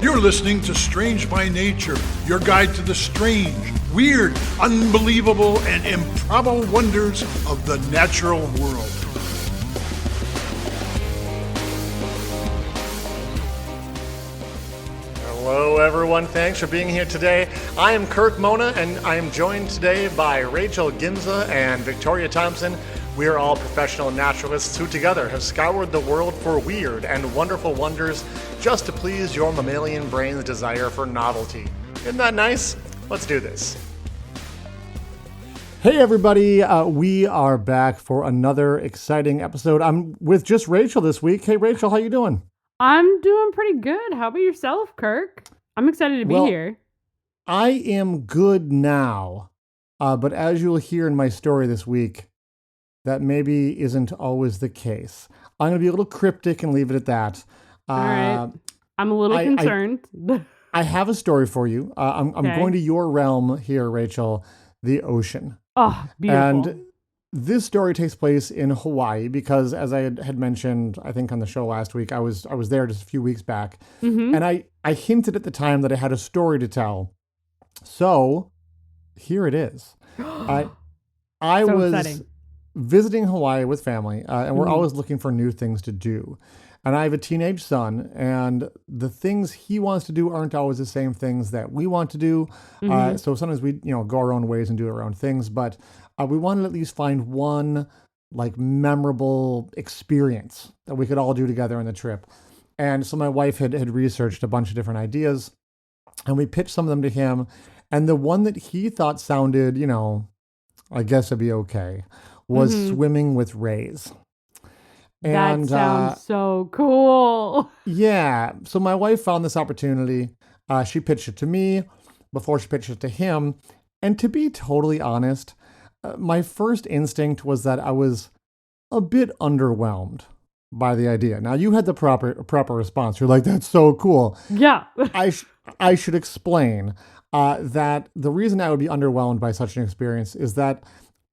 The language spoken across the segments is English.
You're listening to Strange by Nature, your guide to the strange, weird, unbelievable, and improbable wonders of the natural world. Hello, everyone. Thanks for being here today. I am Kirk Mona, and I am joined today by Rachel Ginza and Victoria Thompson. We are all professional naturalists who together have scoured the world for weird and wonderful wonders just to please your mammalian brain's desire for novelty. Isn't that nice? Let's do this. Hey everybody, we are back for another exciting episode. I'm with just Rachel this week. Hey Rachel, how you doing? I'm doing pretty good. How about yourself, Kirk? I'm excited to be here. I am good now, but as you'll hear in my story this week, that maybe isn't always the case. I'm going to be a little cryptic and leave it at that. All right. I'm a little concerned. I have a story for you. I'm going to your realm here, Rachel, the ocean. Oh, beautiful. And this story takes place in Hawaii because, as I had mentioned, I think on the show last week, I was there just a few weeks back. Mm-hmm. And I hinted at the time that I had a story to tell. So here it is. I So was exciting. visiting Hawaii with family, and we're always looking for new things to do. And I have a teenage son, and the things he wants to do aren't always the same things that we want to do. So sometimes we, go our own ways and do our own things, but we wanted to at least find one memorable experience that we could all do together on the trip. And so my wife had researched a bunch of different ideas, and we pitched some of them to him. And the one that he thought sounded, I guess it'd be okay, was swimming with rays. And, that sounds so cool. Yeah. So my wife found this opportunity. She pitched it to me before she pitched it to him. And to be totally honest, my first instinct was that I was a bit underwhelmed by the idea. Now, you had the proper response. You're like, that's so cool. Yeah. I should explain that the reason I would be underwhelmed by such an experience is that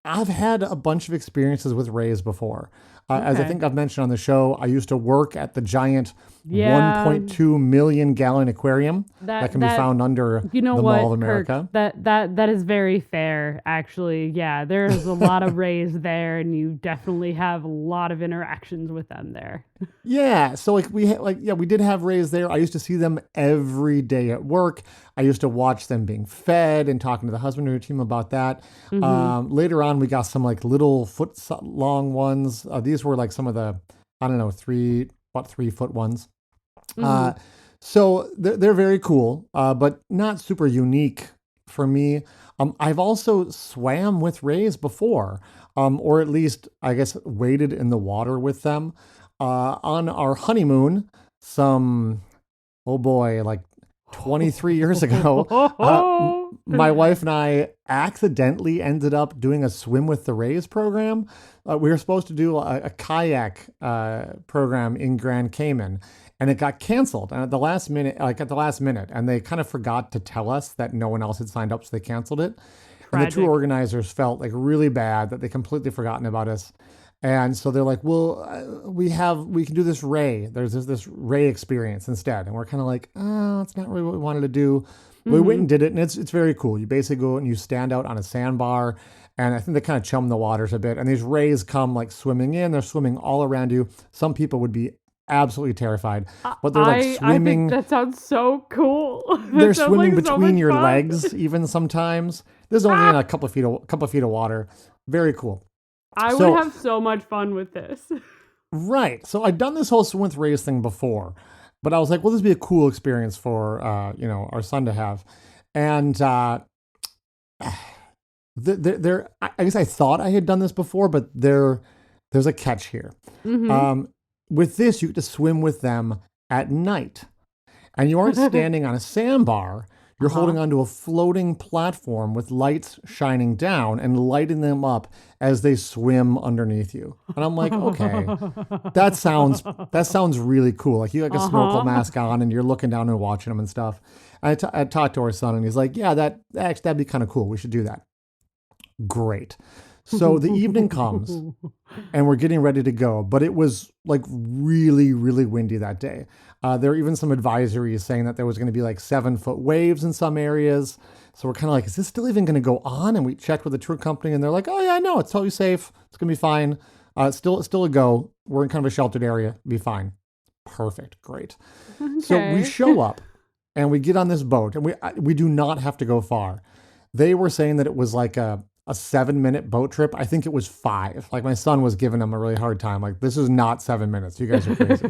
I've had a bunch of experiences with rays before. As I think I've mentioned on the show, I used to work at the giant 1.2 million gallon aquarium that can be found under the Mall of America. Kirk, that is very fair, actually. Yeah, there's a lot of rays there, and you definitely have a lot of interactions with them there. Yeah, so we did have rays there. I used to see them every day at work. I used to watch them being fed and talking to the husbandry team about that. Later on, we got some little foot long ones. These were some of the 3 foot ones. So they're very cool, but not super unique for me. I've also swam with rays before, or at least I guess waded in the water with them. On our honeymoon, 23 years ago, my wife and I accidentally ended up doing a swim with the rays program. We were supposed to do a kayak program in Grand Cayman, and it got canceled at the last minute, and they kind of forgot to tell us that no one else had signed up, so they canceled it. Tragic. And the tour organizers felt really bad that they completely forgotten about us. And so they're like, well, we can do this ray. There's this ray experience instead. And we're kind of like, oh, it's not really what we wanted to do. We went and did it, and it's very cool. You basically go and you stand out on a sandbar, and I think they kind of chum the waters a bit. And these rays come swimming in. They're swimming all around you. Some people would be absolutely terrified, but they're swimming. I think that sounds so cool. They're swimming between your legs, even sometimes. There's only in a couple of feet of water. Very cool. I would have so much fun with this. Right. So I'd done this whole swim with rays thing before, but I was like, well, this would be a cool experience for, our son to have. And I guess I thought I had done this before, but there's a catch here. With this, you get to swim with them at night. And you aren't standing on a sandbar. You're holding onto a floating platform with lights shining down and lighting them up as they swim underneath you. And I'm like, okay, that sounds really cool. You got a snorkel mask on and you're looking down and watching them and stuff. And I talked to our son and he's like, yeah, that'd be kind of cool. We should do that. Great. So the evening comes and we're getting ready to go, but it was like really, really windy that day. There are even some advisories saying that there was going to be like 7-foot waves in some areas. So we're kind of like, is this still even going to go on? And we checked with the tour company and they're like, oh yeah, no, it's totally safe. It's going to be fine. It's still a go. We're in kind of a sheltered area. Be fine. Perfect. Great. So we show up and we get on this boat and we do not have to go far. They were saying that it was like a 7-minute boat trip. I think it was 5. Like my son was giving them a really hard time. Like, this is not 7 minutes. You guys are crazy.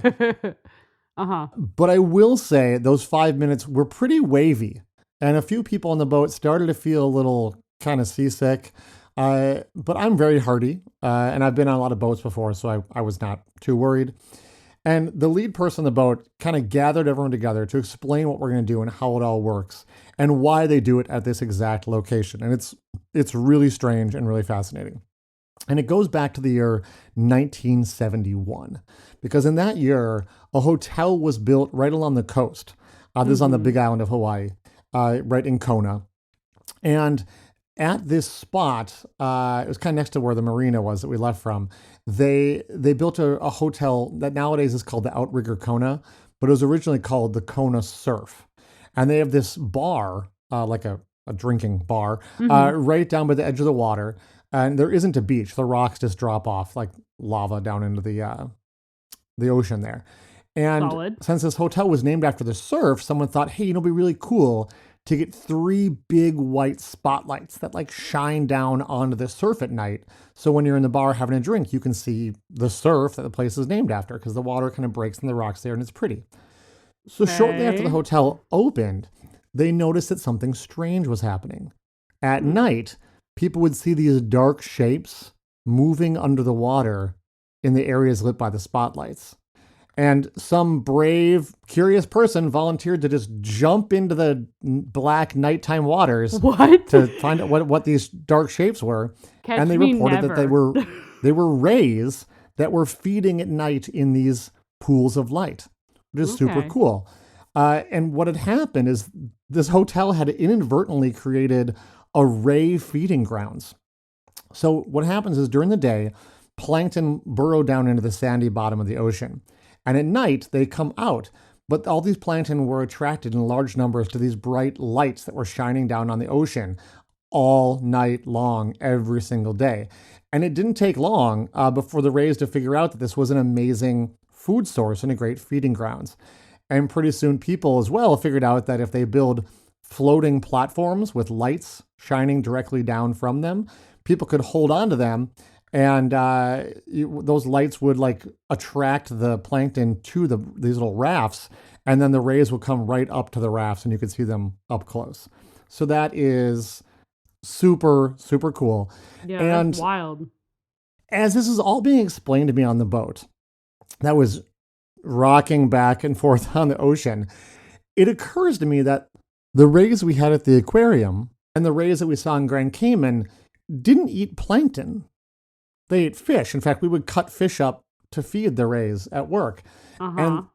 But I will say those 5 minutes were pretty wavy. And a few people on the boat started to feel a little kind of seasick. But I'm very hardy. And I've been on a lot of boats before, so I was not too worried. And the lead person on the boat kind of gathered everyone together to explain what we're going to do and how it all works and why they do it at this exact location. And it's really strange and really fascinating. And it goes back to the year 1971, because in that year, a hotel was built right along the coast. This is on the big island of Hawaii, right in Kona. And at this spot, it was kind of next to where the marina was that we left from. They built a hotel that nowadays is called the Outrigger Kona, but it was originally called the Kona Surf. And they have this bar, like a drinking bar, right down by the edge of the water. And there isn't a beach. The rocks just drop off like lava down into the ocean there. And since this hotel was named after the surf, someone thought, hey, it'd be really cool to get 3 big white spotlights that like shine down onto the surf at night. So when you're in the bar having a drink, you can see the surf that the place is named after, because the water kind of breaks in the rocks there and it's pretty. So shortly after the hotel opened, they noticed that something strange was happening. At night, people would see these dark shapes moving under the water in the areas lit by the spotlights. And some brave, curious person volunteered to just jump into the black nighttime waters to find out what these dark shapes were. And they reported that they were rays that were feeding at night in these pools of light, which is super cool. And what had happened is this hotel had inadvertently created a ray feeding grounds. So what happens is during the day, plankton burrow down into the sandy bottom of the ocean. And at night, they come out. But all these plankton were attracted in large numbers to these bright lights that were shining down on the ocean all night long, every single day. And it didn't take long before the rays to figure out that this was an amazing food source and a great feeding grounds. And pretty soon people as well figured out that if they build floating platforms with lights shining directly down from them, people could hold on to them. And those lights would like attract the plankton to these little rafts, and then the rays would come right up to the rafts, and you could see them up close. So that is super, super cool. Yeah, and that's wild. As this is all being explained to me on the boat, that was rocking back and forth on the ocean, it occurs to me that the rays we had at the aquarium and the rays that we saw in Grand Cayman didn't eat plankton. They ate fish. In fact, we would cut fish up to feed the rays at work. And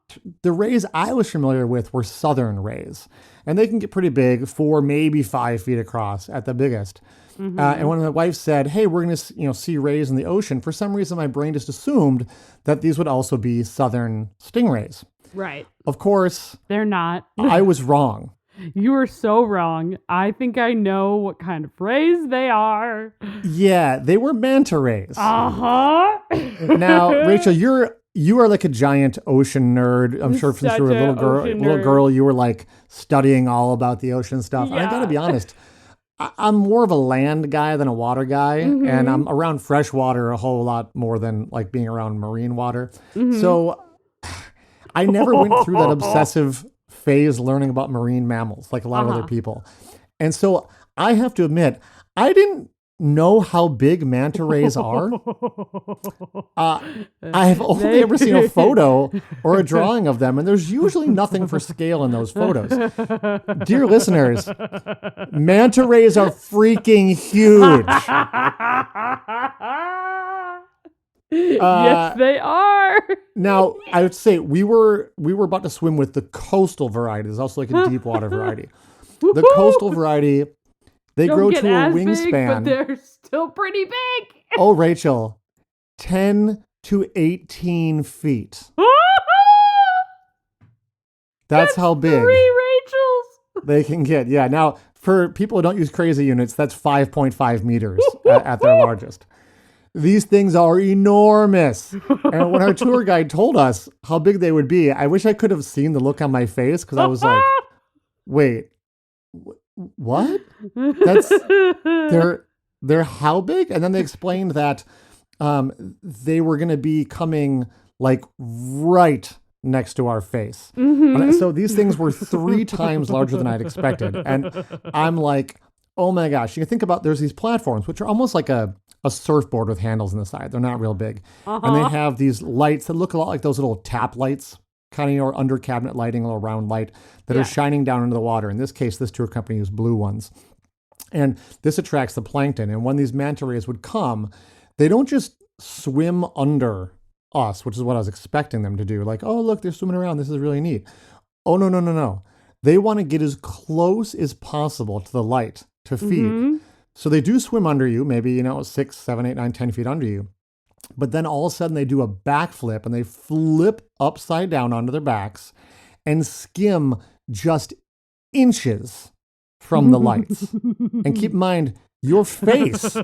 the rays I was familiar with were southern rays. And they can get pretty big, 4, maybe 5 feet across at the biggest. And when my wife said, hey, we're going to see rays in the ocean, for some reason my brain just assumed that these would also be southern stingrays. Right. Of course. They're not. I was wrong. You are so wrong. I think I know what kind of rays they are. Yeah, they were manta rays. Now, Rachel, you are like a giant ocean nerd. I'm sure since you were a little girl, you were like studying all about the ocean stuff. Yeah. And I gotta be honest, I'm more of a land guy than a water guy, and I'm around fresh water a whole lot more than like being around marine water. So I never went through that obsessive phase learning about marine mammals like a lot of other people. And so I have to admit, I didn't know how big manta rays are. I've only ever seen a photo or a drawing of them, and there's usually nothing for scale in those photos. Dear listeners, manta rays are freaking huge. Yes, they are. Now, I would say we were about to swim with the coastal variety. There's also like a deep water variety. The coastal variety They Don't grow get to a as big, but wingspan. they're still pretty big. Oh, Rachel, 10 to 18 feet. That's how big 3 Rachels. they can get. Yeah. Now, for people who don't use crazy units, that's 5.5 meters at their largest. These things are enormous. And when our tour guide told us how big they would be, I wish I could have seen the look on my face because I was like, wait, what? That's they're how big? And then they explained that they were going to be coming like right next to our face. And so these things were 3 times larger than I'd expected. And I'm like, oh my gosh. You can think about, there's these platforms, which are almost like a surfboard with handles on the side. They're not real big. And they have these lights that look a lot like those little tap lights, kind of your under cabinet lighting, a little round light that are shining down into the water. In this case, this tour company used blue ones. And this attracts the plankton. And when these manta rays would come, they don't just swim under us, which is what I was expecting them to do. Like, oh, look, they're swimming around. This is really neat. Oh, no. They want to get as close as possible to the light to feed. So they do swim under you, maybe, 6, 7, 8, 9, 10 feet under you. But then all of a sudden they do a backflip and they flip upside down onto their backs and skim just inches from the lights. And keep in mind, your face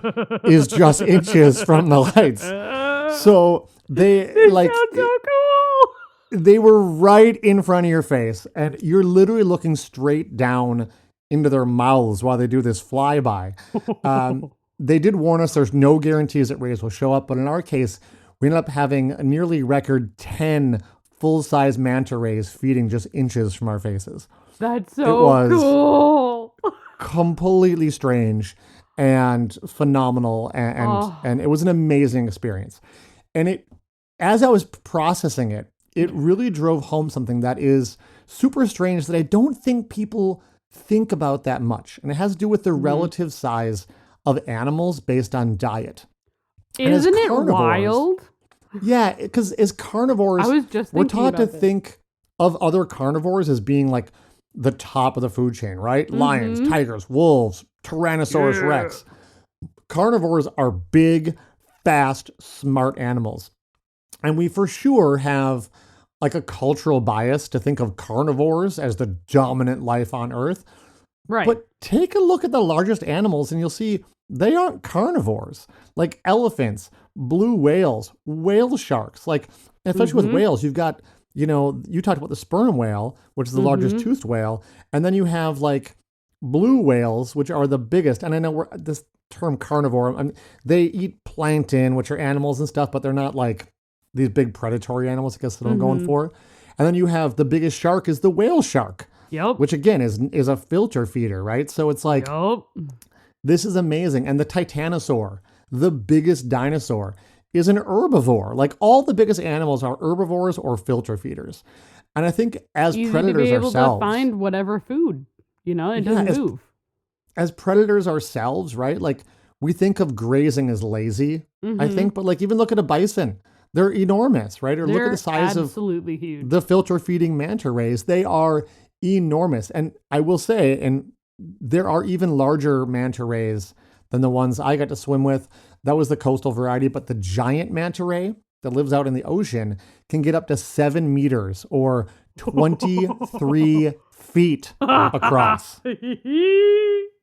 is just inches from the lights. So they Sounds so cool. they were right in front of your face and you're literally looking straight down into their mouths while they do this flyby. They did warn us there's no guarantees that rays will show up, but in our case, we ended up having a nearly record 10 full-size manta rays feeding just inches from our faces. That's so cool. Completely strange and phenomenal, and it was an amazing experience. And it, as I was processing it, it really drove home something that is super strange that I don't think people think about that much. And it has to do with the relative size of animals based on diet. Isn't it wild? Yeah, because as carnivores, I was just we're thinking taught to about this. think of other carnivores as being like the top of the food chain, right? Lions, tigers, wolves, Tyrannosaurus Rex. Carnivores are big, fast, smart animals. And we for sure have like a cultural bias to think of carnivores as the dominant life on Earth. Right. But take a look at the largest animals and you'll see they aren't carnivores. Like elephants, blue whales, whale sharks. Like, especially with whales, you've got, you talked about the sperm whale, which is the largest toothed whale. And then you have like blue whales, which are the biggest. And I know this term carnivore, they eat plankton, which are animals and stuff, but they're not like these big predatory animals, I guess, that I'm going for. And then you have the biggest shark is the whale shark. Yep. Which again is a filter feeder, right? So it's like, this is amazing. And the titanosaur, the biggest dinosaur, is an herbivore. Like all the biggest animals are herbivores or filter feeders. And I think as Easy predators to be able ourselves, to find whatever food, it doesn't move. As predators ourselves, right? Like we think of grazing as lazy, I think, but like even look at a bison. They're enormous, right? Or look at the size of absolutely huge. the filter feeding manta rays. They are enormous. And I will say, and there are even larger manta rays than the ones I got to swim with. That was the coastal variety, but the giant manta ray that lives out in the ocean can get up to 7 meters or 23 feet across.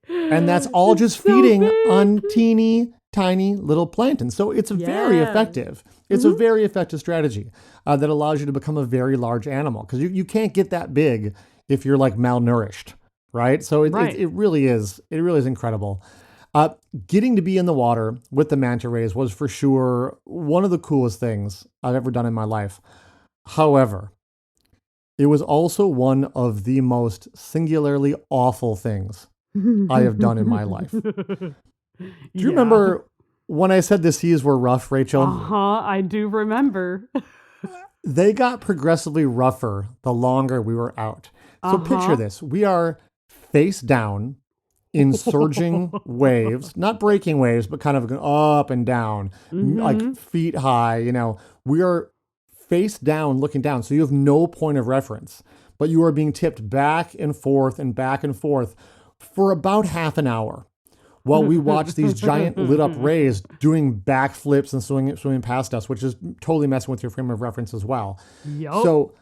And that's all just feeding on teeny tiny little plankton. So it's very effective. It's a very effective strategy that allows you to become a very large animal because you can't get that big if you're like malnourished, right? So it really is. It really is incredible. Getting to be in the water with the manta rays was for sure one of the coolest things I've ever done in my life. However, it was also one of the most singularly awful things I have done in my life. Do you remember when I said the seas were rough, Rachel? I do remember. They got progressively rougher the longer we were out. So picture this. We are face down in surging waves, not breaking waves, but kind of going up and down, like feet high. We are face down looking down. So you have no point of reference, but you are being tipped back and forth for about half an hour. while we watched these giant lit up rays doing backflips and swimming past us, which is totally messing with your frame of reference as well. Yep. So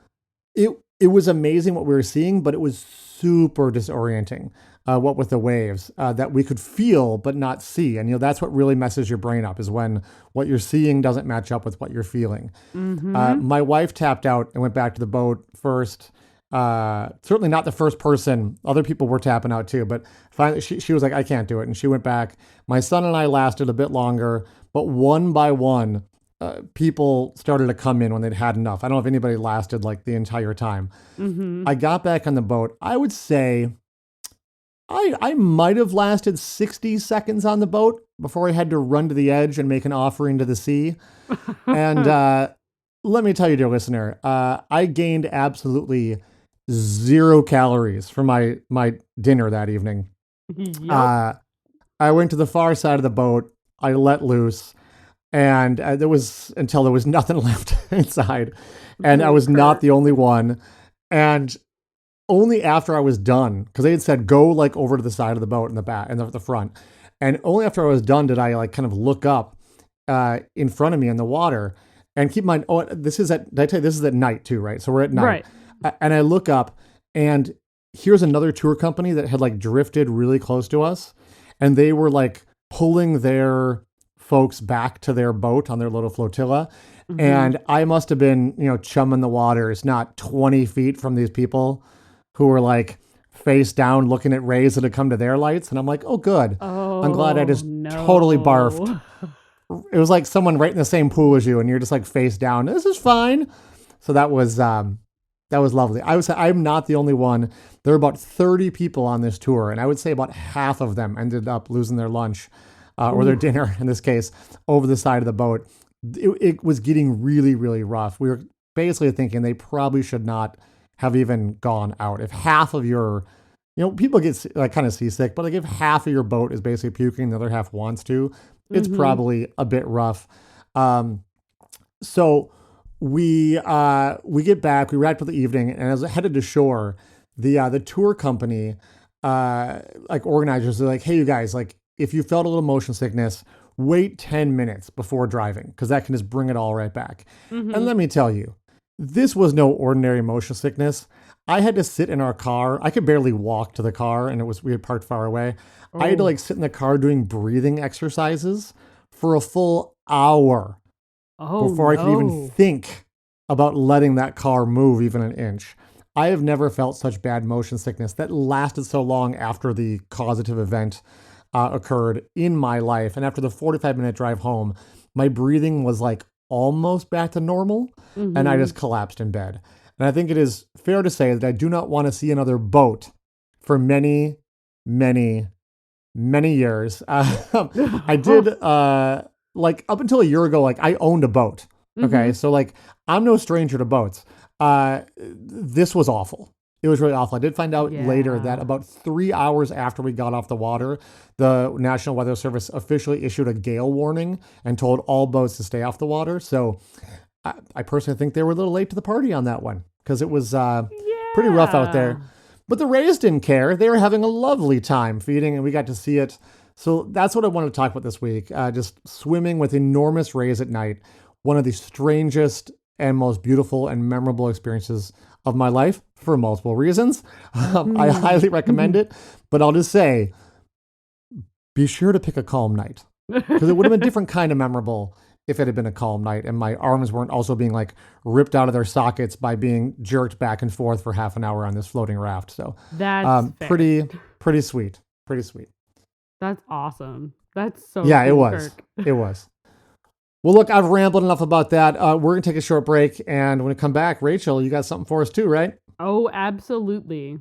it was amazing what we were seeing, but it was super disorienting. What with the waves that we could feel but not see, and that's what really messes your brain up, is when what you're seeing doesn't match up with what you're feeling. My wife tapped out and went back to the boat first. Certainly not the first person. Other people were tapping out too, but finally she was like, I can't do it, and she went back. My son and I lasted a bit longer, but one by one, people started to come in when they'd had enough. I don't know if anybody lasted like the entire time. I got back on the boat. I would say I might have lasted 60 seconds on the boat before I had to run to the edge and make an offering to the sea. And let me tell you, dear listener, I gained absolutely 0 calories from my dinner that evening. Yep. I went to the far side of the boat. I let loose. And there was nothing left inside. And I was not the only one. And only after I was done, because they had said, go like over to the side of the boat in the back and the front. And only after I was done did I like kind of look up in front of me in the water. And keep in mind, did I tell you, this is at night too, right? So we're at night. Right. And I look up, and here's another tour company that had like drifted really close to us. And they were like pulling their folks back to their boat on their little flotilla. And I must have been, chumming the waters, not 20 feet from these people who were like face down looking at rays that had come to their lights. And I'm like, oh, good. I'm glad I just totally barfed. It was like someone right in the same pool as you, and you're just like face down. This is fine. So that was lovely. I'm not the only one. There were about 30 people on this tour, and I would say about half of them ended up losing their lunch or their dinner, in this case, over the side of the boat. It was getting really, really rough. We were basically thinking they probably should not have even gone out. If half of your, people get like kind of seasick, but like if half of your boat is basically puking, the other half wants to, it's probably a bit rough. So we get back, we wrapped up the evening, and as I headed to shore, the tour company, like organizers, are like, hey, you guys, like if you felt a little motion sickness, wait 10 minutes before driving, because that can just bring it all right back. And let me tell you, this was no ordinary motion sickness. I had to sit in our car. I could barely walk to the car, and we had parked far away. I had to like sit in the car doing breathing exercises for a full hour before I could even think about letting that car move even an inch. I have never felt such bad motion sickness that lasted so long after the causative event occurred in my life. And after the 45-minute drive home, my breathing was like almost back to normal, and I just collapsed in bed. And I think it is fair to say that I do not want to see another boat for many, many, many years. I did, like up until a year ago, like I owned a boat. Okay. So like I'm no stranger to boats. This was awful. It was really awful. I did find out later that about 3 hours after we got off the water, the National Weather Service officially issued a gale warning and told all boats to stay off the water. So I personally think they were a little late to the party on that one, because it was pretty rough out there. But the rays didn't care. They were having a lovely time feeding, and we got to see it. So that's what I wanted to talk about this week. Just swimming with enormous rays at night. One of the strangest and most beautiful and memorable experiences of my life for multiple reasons. I highly recommend it, but I'll just say, be sure to pick a calm night, because it would have been a different kind of memorable if it had been a calm night and my arms weren't also being like ripped out of their sockets by being jerked back and forth for half an hour on this floating raft. So that's pretty sweet. Pretty sweet. That's awesome. That's so yeah, cool, it was. Kirk. It was. Well, look, I've rambled enough about that. We're going to take a short break. And when we come back, Rachel, you got something for us too, right? Oh, absolutely.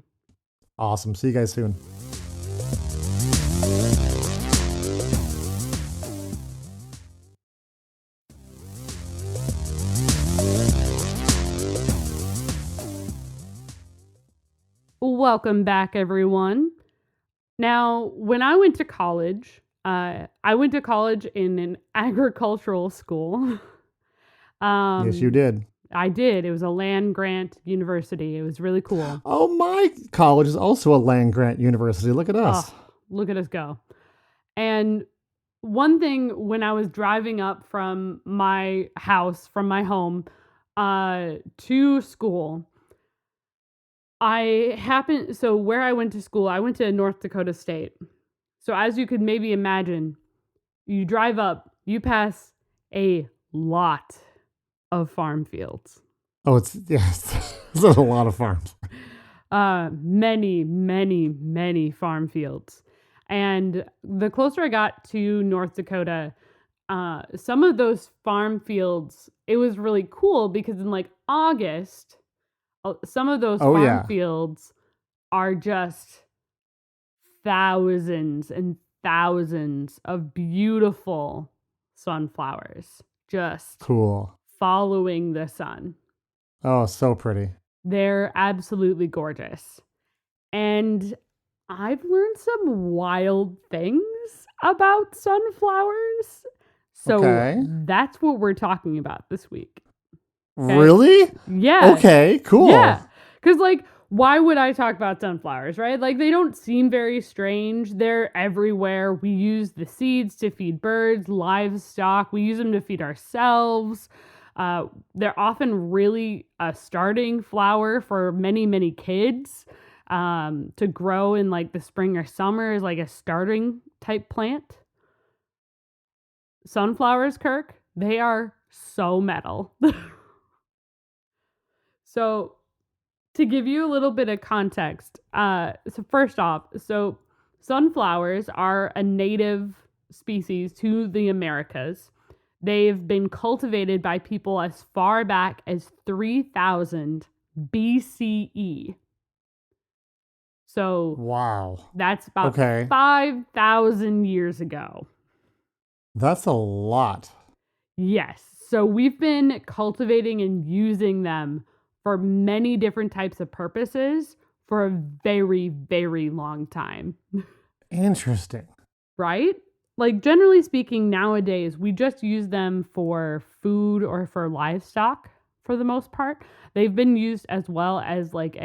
Awesome. See you guys soon. Welcome back, everyone. Now, when I went to college, I went to college in an agricultural school. Yes, you did. I did. It was a land grant university. It was really cool. Oh, my college is also a land grant university. Look at us. Oh, look at us go. And one thing when I was driving up from my house, from my home, to school, so where I went to school, I went to North Dakota State. So as you could maybe imagine, you drive up, you pass a lot of farm fields. Oh, yes, there's a lot of farms. Many, many, many farm fields. And the closer I got to North Dakota, some of those farm fields, it was really cool because in like August, some of those farm fields are just thousands and thousands of beautiful sunflowers just cool following the sun. Oh, so pretty. They're absolutely gorgeous. And I've learned some wild things about sunflowers. So that's what we're talking about this week. Okay? Really? Yeah. Okay, cool. Yeah. Because, like, why would I talk about sunflowers, right? Like, they don't seem very strange. They're everywhere. We use the seeds to feed birds, livestock. We use them to feed ourselves. They're often really a starting flower for many, many kids to grow in, like, the spring or summer is like a starting type plant. Sunflowers, Kirk, they are so metal. So to give you a little bit of context, so first off, so sunflowers are a native species to the Americas. They've been cultivated by people as far back as 3000 BCE. So wow, that's about 5,000 years ago. That's a lot. Yes. So we've been cultivating and using them for many different types of purposes for a very, very long time. Interesting. Right? Like, generally speaking, nowadays, we just use them for food or for livestock for the most part. They've been used as well as like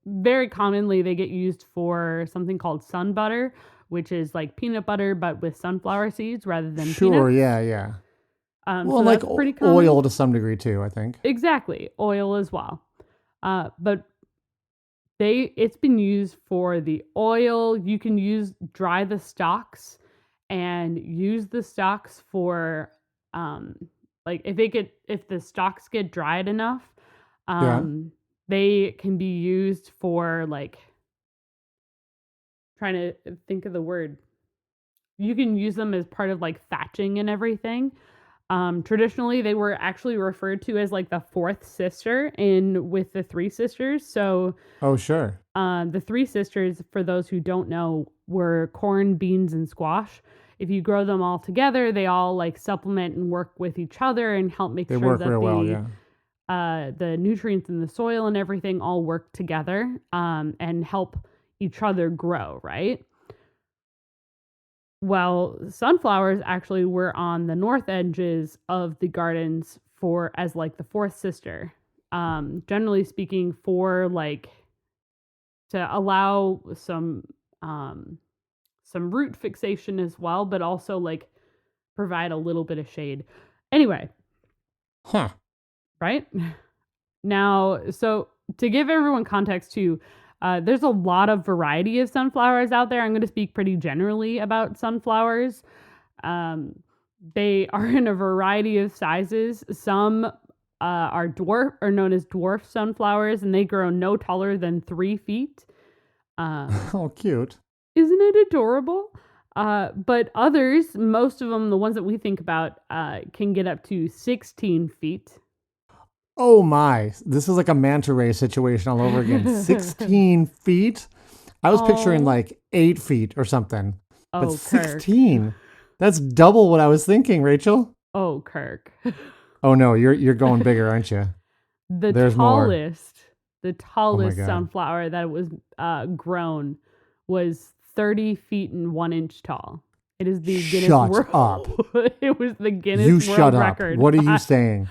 very commonly they get used for something called sun butter, which is like peanut butter, but with sunflower seeds rather than peanuts. Yeah. Well, so like pretty common. Oil to some degree too, I think. Exactly. Oil as well. But it's been used for the oil. You can dry the stalks and use the stalks for, like if the stalks get dried enough, they can be used for like, trying to think of the word. You can use them as part of like thatching and everything. Traditionally, they were actually referred to as like the fourth sister with the three sisters. So, sure. The three sisters, for those who don't know, were corn, beans, and squash. If you grow them all together, they all like supplement and work with each other and help make sure that the nutrients in the soil and everything all work together and help each other grow, right? Well, sunflowers actually were on the north edges of the gardens as like the fourth sister. Generally speaking, for like to allow some root fixation as well, but also like provide a little bit of shade. Anyway. Huh. Right? Now, so to give everyone context too, there's a lot of variety of sunflowers out there. I'm going to speak pretty generally about sunflowers. They are in a variety of sizes. Some are known as dwarf sunflowers, and they grow no taller than 3 feet. Oh, cute. Isn't it adorable? But others, most of them, the ones that we think about, can get up to 16 feet. Oh my, this is like a manta ray situation all over again. 16 feet? I was picturing like 8 feet or something. But 16? Kirk. That's double what I was thinking, Rachel. Oh, Kirk. Oh no, you're going bigger, aren't you? The tallest sunflower that was grown was 30 feet and 1 inch tall. It is the Guinness World. Up. It was the Guinness World Record. What are you saying?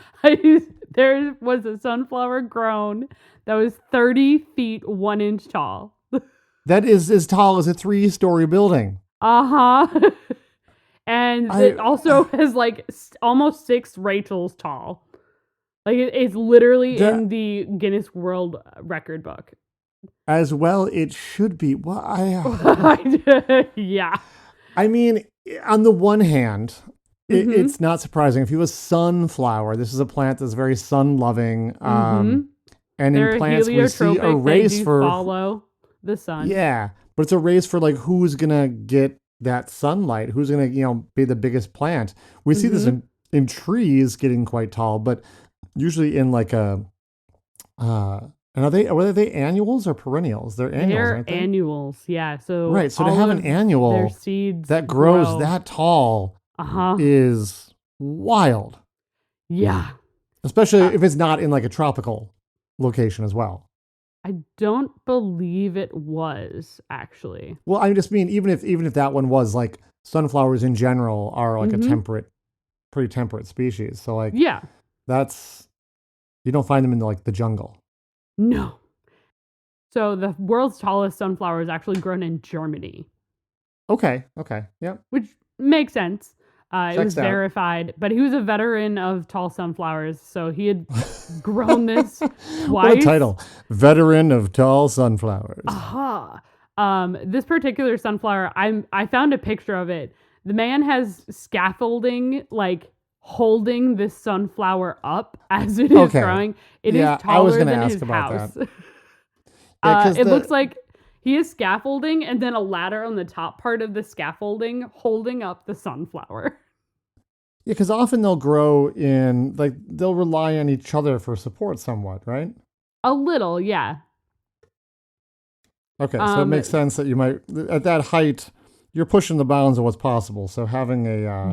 There was a sunflower grown that was 30 feet 1 inch tall. That is as tall as a 3-story building. Uh-huh. And I- it also is like almost 6 Rachels tall. Like it's literally That- in the Guinness World Record book. As well, it should be. Well, Yeah. I mean, on the one hand, Mhm. it's not surprising. If you have a sunflower, this is a plant that's very sun-loving. And They're in plants, we see heliotropic. a race they do for follow the sun. yeah, but it's a race for like who's gonna get that sunlight, who's gonna be the biggest plant. We see this in trees getting quite tall, but usually in like a and whether they annuals or perennials? They're annuals, They're aren't they? annuals, yeah. So Right. So to all have of an annual their seeds that grows grow. that tall is wild, Yeah. especially if it's not in like a tropical location as well. I don't believe it was actually. Well, I just mean even if that one was like sunflowers in general are like a pretty temperate species. So like Yeah. that's you don't find them in like the jungle. No. So the world's tallest sunflower is actually grown in Germany, Okay. Yep. which makes sense. It Checks was out. verified, but he was a veteran of tall sunflowers, so he had grown this twice. What a title. Veteran of tall sunflowers. Aha. This particular sunflower, I found a picture of it. The man has scaffolding like holding this sunflower up as it is Okay. growing. It is Yeah, I taller was gonna than ask his about house. that. Yeah, 'cause It the- looks like he has scaffolding and then a ladder on the top part of the scaffolding holding up the sunflower. Yeah, because often they'll grow in like they'll rely on each other for support somewhat, right? A little, yeah. Okay, so it makes sense that you might at that height you're pushing the bounds of what's possible. So having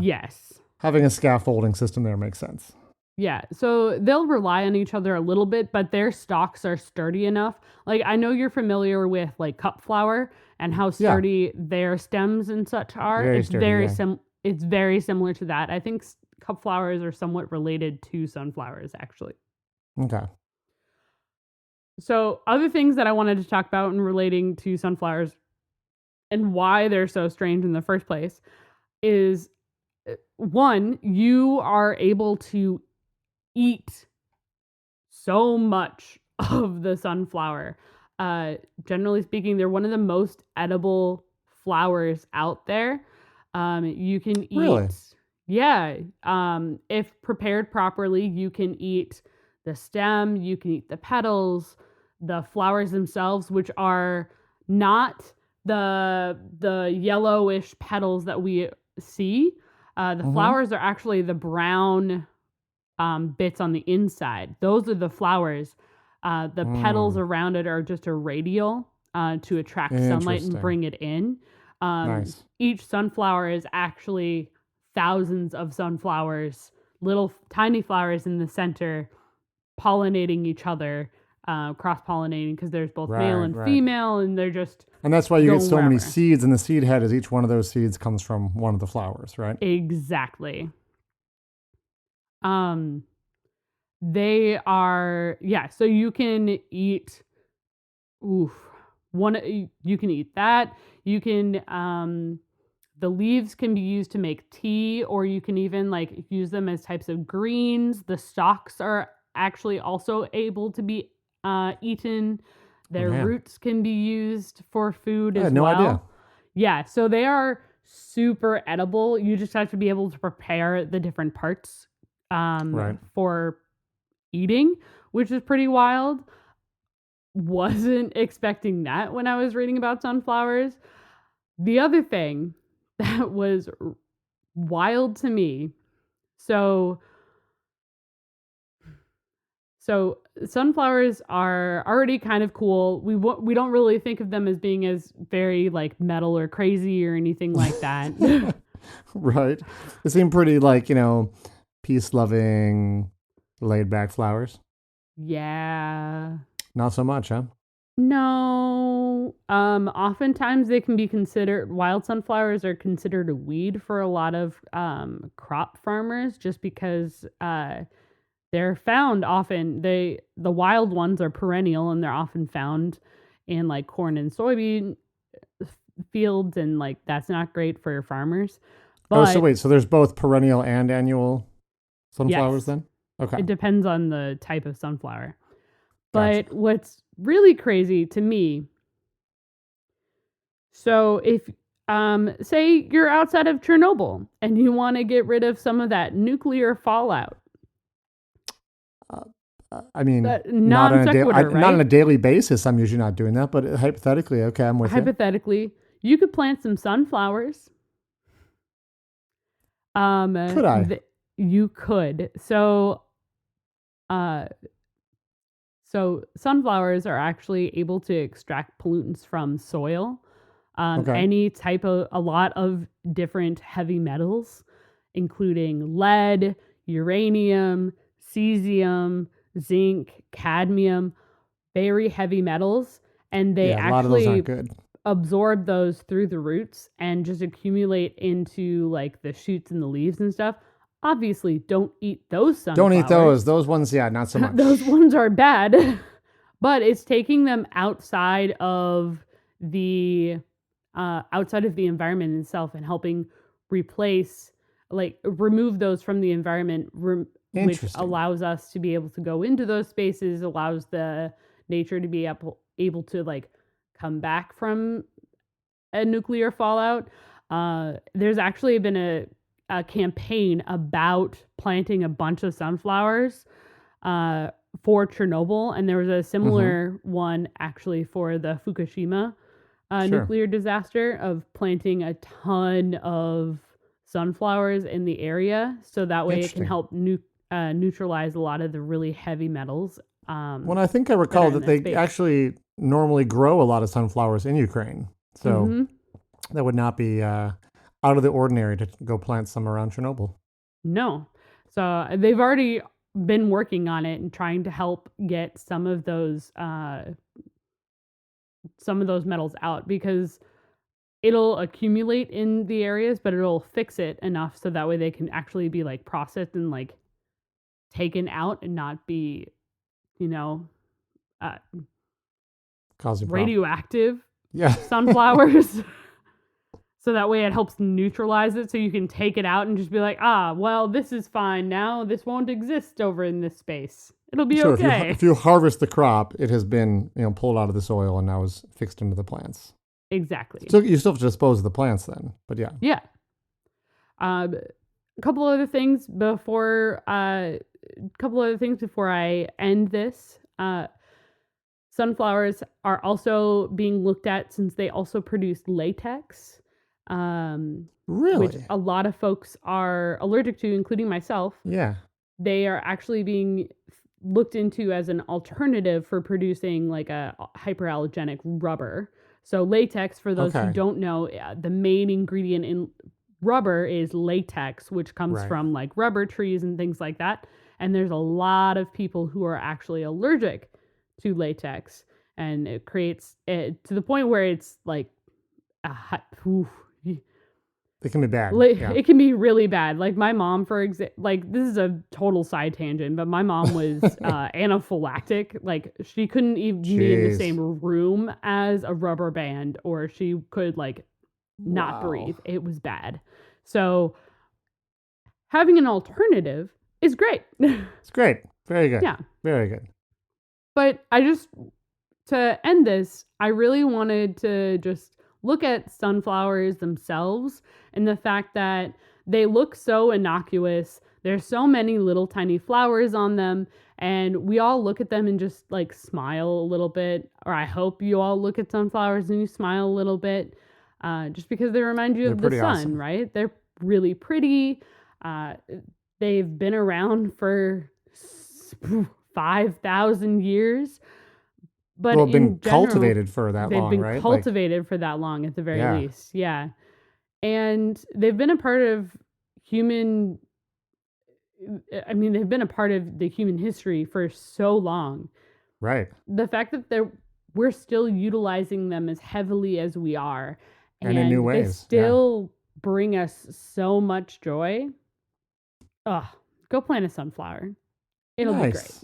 Yes. a scaffolding system there makes sense. Yeah, so they'll rely on each other a little bit, but their stalks are sturdy enough. Like I know you're familiar with like cup flower and how sturdy their stems and such are. Very It's sturdy, very yeah. it's very similar to that. I think cup flowers are somewhat related to sunflowers actually. Okay. So other things that I wanted to talk about in relating to sunflowers and why they're so strange in the first place is one, you are able to eat so much of the sunflower. Generally speaking, they're one of the most edible flowers out there. You can eat, Really? yeah. If prepared properly, you can eat the stem, you can eat the petals, the flowers themselves, which are not the yellowish petals that we see. The flowers are actually the brown bits on the inside. Those are the flowers. The petals around it are just a radial to attract sunlight and Interesting. bring it in. Nice. Each sunflower is actually thousands of sunflowers, little tiny flowers in the center, pollinating each other, cross-pollinating because there's both male and Right. female, and they're just And that's why you get going so many wherever. seeds in the seed head, as each one of those seeds comes from one of the flowers, right? Exactly. They are, yeah, so you can eat you can eat that. You can the leaves can be used to make tea, or you can even like use them as types of greens. The stalks are actually also able to be eaten. Their Man. roots can be used for food I as had no well. idea. Yeah, so they are super edible. You just have to be able to prepare the different parts Right. for eating, which is pretty wild. Wasn't expecting that when I was reading about sunflowers. The other thing that was wild to me, so sunflowers are already kind of cool. We don't really think of them as being as very like metal or crazy or anything like that. Right. They seem pretty like, peace-loving, laid-back flowers. Yeah. Not so much, huh? No. Oftentimes they can be considered, wild sunflowers are considered a weed for a lot of crop farmers just because they're found often. The wild ones are perennial and they're often found in like corn and soybean fields, and like that's not great for farmers. Oh, But so wait, so there's both perennial and annual sunflowers yes, then? Okay, it depends on the type of sunflower. gotcha. But what's really crazy to me, so if say you're outside of Chernobyl and you want to get rid of some of that nuclear fallout, I mean, non sequitur, right? not on a daily basis. I'm usually not doing that, but hypothetically, okay, I'm with you. Hypothetically, you could plant some sunflowers. Could I? You could. Uh, so sunflowers are actually able to extract pollutants from soil. Okay. Any type of, a lot of different heavy metals, including lead, uranium, cesium, zinc, cadmium, very heavy metals. And they Yeah, a lot of those actually aren't good. absorb those through the roots and just accumulate into like the shoots and the leaves and stuff. Obviously, don't eat those sunflowers. Don't eat those. Those ones, yeah, not so much. Those ones are bad. But it's taking them outside of the environment itself and helping replace, like remove those from the environment, which Interesting. allows us to be able to go into those spaces, allows the nature to be able to like come back from a nuclear fallout. There's actually been a campaign about planting a bunch of sunflowers for Chernobyl, and there was a similar one actually for the Fukushima Sure. nuclear disaster of planting a ton of sunflowers in the area, so that way it can Interesting. help neutralize a lot of the really heavy metals. Well, I think I recall in that that they space. actually normally grow a lot of sunflowers in Ukraine. So Mhm. that would not be out of the ordinary to go plant some around Chernobyl. No. So they've already been working on it and trying to help get some of those metals out, because it'll accumulate in the areas, but it'll fix it enough so that way they can actually be like processed and like taken out and not be, uh, Causing problems. radioactive Yeah. sunflowers. So that way it helps neutralize it, so you can take it out and just be like, well, this is fine now. This won't exist over in this space. It'll be Sure. okay. If you harvest the crop, it has been pulled out of the soil and now is fixed into the plants. Exactly. So you still have to dispose of the plants then. But yeah. Yeah. A couple other things before I end this. Sunflowers are also being looked at since they also produce latex. Really? Which a lot of folks are allergic to, including myself. Yeah. They are actually being looked into as an alternative for producing like a hyperallergenic rubber. So latex, for those who don't know, the main ingredient in rubber is latex, which comes from like rubber trees and things like that. And there's a lot of people who are actually allergic to latex, and it creates it to the point where it's like it can be bad. It can be really bad. Like my mom, for example, like this is a total side tangent, but my mom was anaphylactic. Like she couldn't even be in the same room as a rubber band, or she could like not breathe. It was bad. So having an alternative is great. It's great. Very good. Yeah. Very good. But to end this, I really wanted to just look at sunflowers themselves and the fact that they look so innocuous. There's so many little tiny flowers on them, and we all look at them and just like smile a little bit. Or I hope you all look at sunflowers and you smile a little bit, just because they remind you of the sun, awesome. Right? They're really pretty. They've been around for 5,000 years. But well, been cultivated for that long, right? They've been cultivated for that long at the very least. Yeah. And they've been a part of they've been a part of the human history for so long. Right. The fact that we're still utilizing them as heavily as we are. And in new ways. They still bring us so much joy. Go plant a sunflower. It'll be great.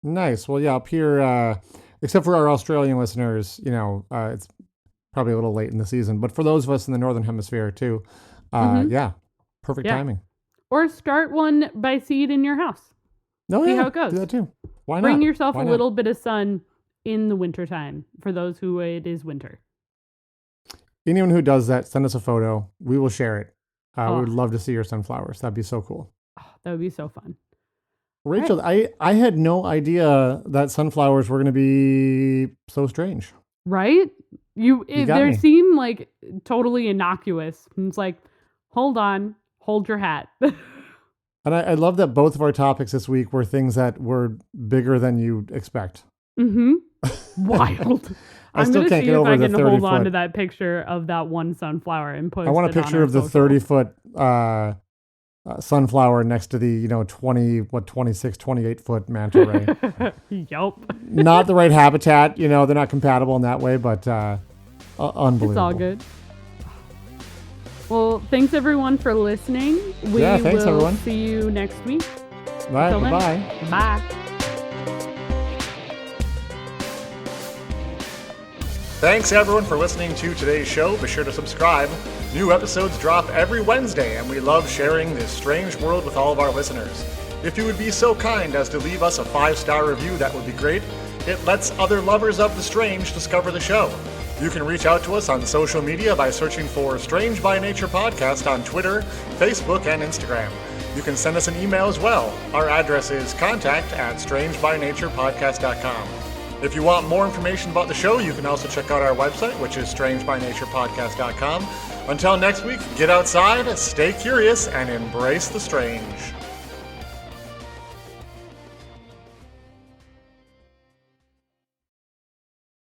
Nice. Well, yeah, up here, except for our Australian listeners, it's probably a little late in the season. But for those of us in the Northern Hemisphere too, yeah, perfect timing. Or start one by seed in your house. No, See yeah, how it goes. do that too. Why not? Bring yourself Why a not? little bit of sun in the wintertime for those who it is winter. Anyone who does that, send us a photo. We will share it. We Oh. would love to see your sunflowers. That'd be so cool. Oh, that would be so fun. Rachel, I had no idea that sunflowers were going to be so strange. Right? got They me. seem like totally innocuous. And it's like, hold on, hold your hat. And I love that both of our topics this week were things that were bigger than you'd expect. Mm-hmm. Wild. I I'm still gonna can't see get if over I the can 30 hold on foot. to that picture of that one sunflower and post I want a it on picture our of the social. 30-foot sunflower next to the 26, 28-foot manta ray. Yup. Not the right habitat. They're not compatible in that way, but unbelievable. It's all good. Well, thanks everyone for listening. We Yeah, thanks, will everyone. see you next week. All right, Till then, bye-bye. Bye. Thanks everyone for listening to today's show. Be sure to subscribe. New episodes drop every Wednesday, and we love sharing this strange world with all of our listeners. If you would be so kind as to leave us a 5-star review, that would be great. It lets other lovers of the strange discover the show. You can reach out to us on social media by searching for Strange by Nature Podcast on Twitter, Facebook, and Instagram. You can send us an email as well. Our address is contact@strangebynaturepodcast.com. If you want more information about the show, you can also check out our website, which is strangebynaturepodcast.com. Until next week, get outside, stay curious, and embrace the strange.